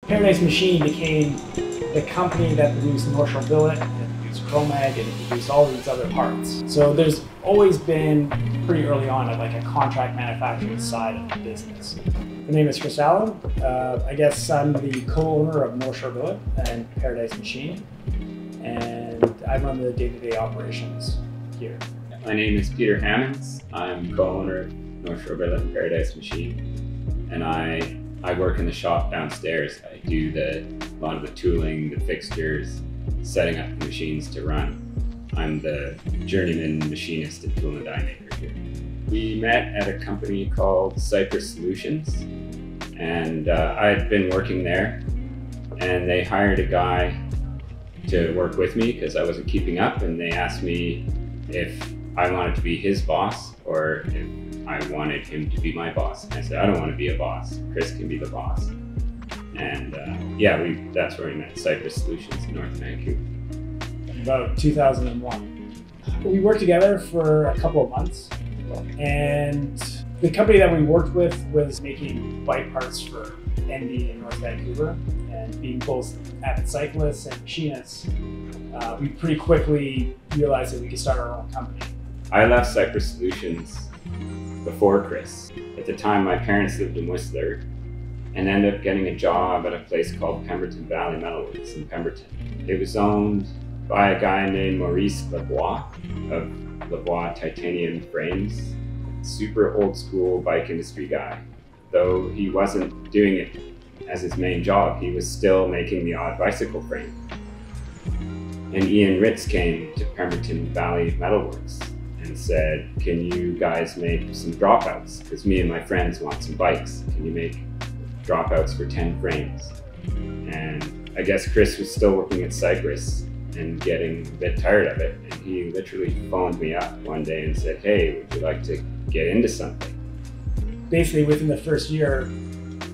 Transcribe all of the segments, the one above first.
Paradise Machine became the company that produced North Shore Billet, and it produced Chromag, and it produced all these other parts. So there's always been, pretty early on, like a contract manufacturing side of the business. My name is Chris Allen. I guess I'm the co-owner of North Shore Billet and Paradise Machine, and I run the day-to-day operations here. My name is Peter Hammons. I'm co-owner of North Shore Billet and Paradise Machine, and I work in the shop downstairs. I do a lot of the tooling, the fixtures, setting up the machines to run. I'm the journeyman machinist and tool and die maker here. We met at a company called Cypress Solutions, and I had been working there, and they hired a guy to work with me because I wasn't keeping up, and they asked me if I wanted to be his boss or if I wanted him to be my boss. And I said, I don't want to be a boss. Chris can be the boss. And that's where we met, Cypress Solutions in North Vancouver. About 2001. We worked together for a couple of months, and the company that we worked with was making bike parts for NB in North Vancouver, and being both avid cyclists and machinists, we pretty quickly realized that we could start our own company. I left Cypress Solutions before Chris. At the time, my parents lived in Whistler and ended up getting a job at a place called Pemberton Valley Metalworks in Pemberton. It was owned by a guy named Maurice Lebois of Lebois Titanium Frames. Super old school bike industry guy. Though he wasn't doing it as his main job, he was still making the odd bicycle frame. And Ian Ritz came to Pemberton Valley Metalworks and said, can you guys make some dropouts? Because me and my friends want some bikes. Can you make dropouts for 10 frames? And I guess Chris was still working at Cypress and getting a bit tired of it. And he literally phoned me up one day and said, hey, would you like to get into something? Basically, within the first year,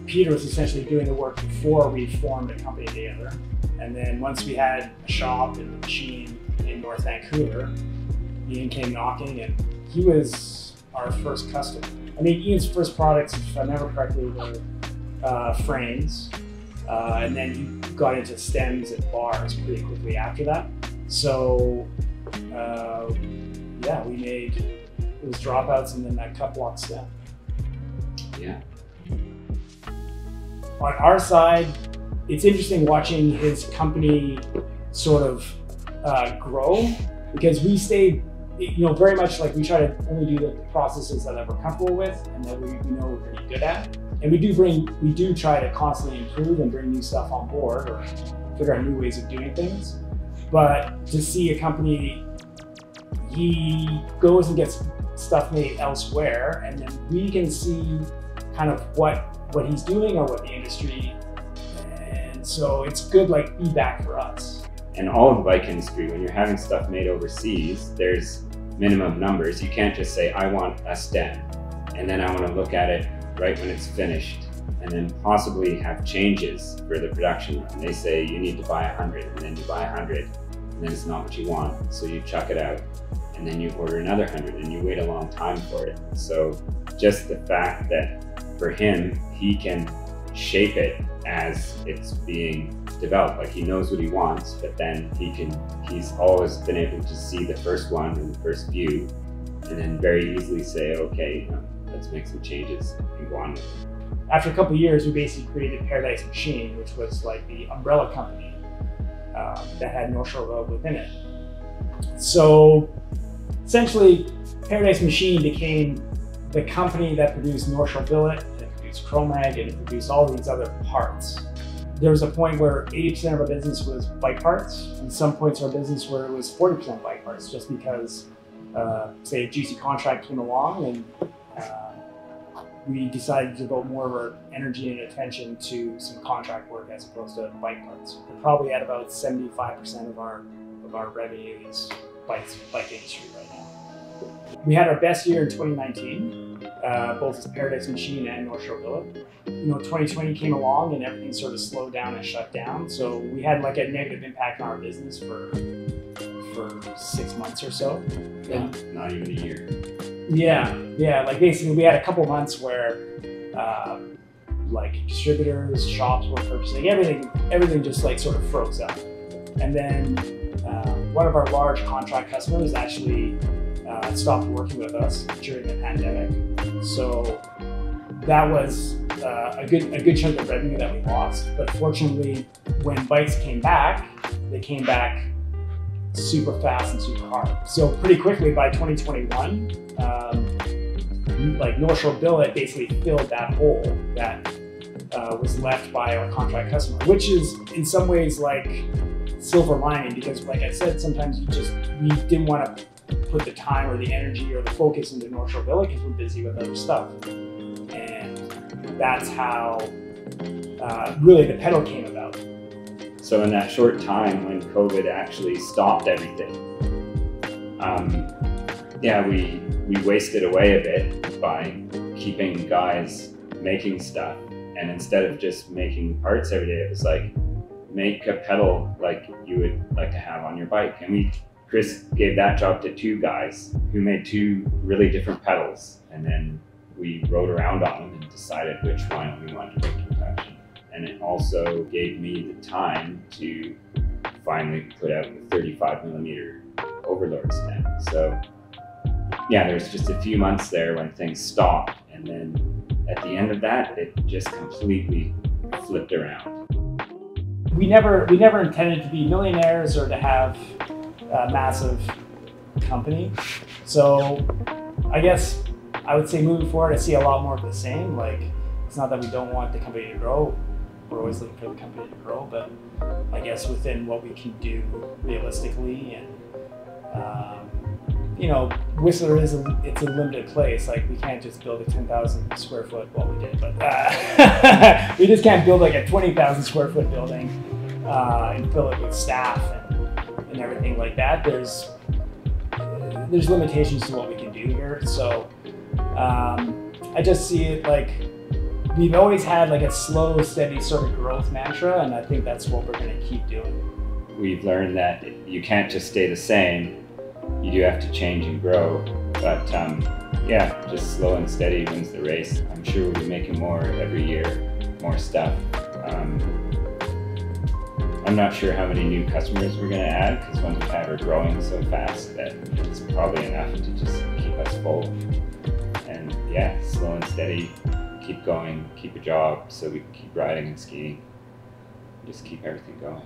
Peter was essentially doing the work before we formed a company together. And then once we had a shop and a machine in North Vancouver, Ian came knocking, and he was our first customer. I mean, Ian's first products, if I remember correctly, were frames, and then he got into stems and bars pretty quickly after that. So, yeah, we made, it was dropouts and then that cut block stem. Yeah. On our side, it's interesting watching his company sort of grow, because we stayed, very much like we try to only do the processes that we're comfortable with and that we know we're pretty good at. And we do try to constantly improve and bring new stuff on board or figure out new ways of doing things. But to see a company, he goes and gets stuff made elsewhere, and then we can see kind of what he's doing or what the industry, and so it's good like feedback for us. In all of the bike industry, when you're having stuff made overseas, there's minimum numbers. You can't just say, I want a stem, and then I want to look at it right when it's finished, and then possibly have changes for the production run. They say you need to buy 100, and then you buy 100, and then it's not what you want, so you chuck it out, and then you order another 100, and you wait a long time for it. So just the fact that for him, he can shape it as it's being developed. Like, he knows what he wants, but then he's always been able to see the first one and the first few, and then very easily say, okay, let's make some changes and go on with it. After a couple of years, we basically created Paradise Machine, which was like the umbrella company that had North Shore Billet within it. So essentially, Paradise Machine became the company that produced North Shore Billet, it produced Chromag, and it produced all these other parts. There was a point where 80% of our business was bike parts, and some points of our business where it was 40% bike parts, just because, say, a GC contract came along and we decided to devote more of our energy and attention to some contract work as opposed to bike parts. We're probably at about 75% of our revenue is bike industry right now. We had our best year in 2019, both as Paradise Machine and North Shore Billet. 2020 came along and everything sort of slowed down and shut down. So we had like a negative impact on our business for 6 months or so. Not even a year. Yeah. Like basically we had a couple months where like distributors, shops were purchasing, everything just like sort of froze up. And then one of our large contract customers actually stopped working with us during the pandemic. So that was a good chunk of revenue that we lost. But fortunately, when bikes came back, they came back super fast and super hard. So pretty quickly by 2021, like North Shore Billet basically filled that hole that was left by our contract customer, which is in some ways like silver lining, because like I said, sometimes we didn't want to put the time or the energy or the focus into North Shore Billet because we're busy with other stuff. And that's how really the pedal came about. So in that short time when COVID actually stopped everything, we wasted away a bit by keeping guys making stuff. And instead of just making parts every day, it was like, make a pedal like you would like to have on your bike. And Chris gave that job to 2 guys who made 2 really different pedals. And then we rode around on them and decided which one we wanted to bring to production. And it also gave me the time to finally put out the 35mm overlord stem. So yeah, there's just a few months there when things stopped. And then at the end of that, it just completely flipped around. We never intended to be millionaires or to have a massive company. So I guess I would say moving forward, I see a lot more of the same. Like, it's not that we don't want the company to grow. We're always looking for the company to grow, but I guess within what we can do realistically, and you know, Whistler it's a limited place. Like, we can't just build a 10,000 square foot. Well, we did, but we just can't build like a 20,000 square foot building and fill it with staff and everything like that. There's limitations to what we can do here. So I just see it like we've always had like a slow, steady sort of growth mantra, and I think that's what we're going to keep doing. We've learned that you can't just stay the same. You do have to change and grow, but yeah, just slow and steady wins the race. I'm sure we'll be making more every year, more stuff. I'm not sure how many new customers we're going to add, because ones we have are growing so fast that it's probably enough to just keep us full. And yeah, slow and steady, keep going, keep a job so we can keep riding and skiing, just keep everything going.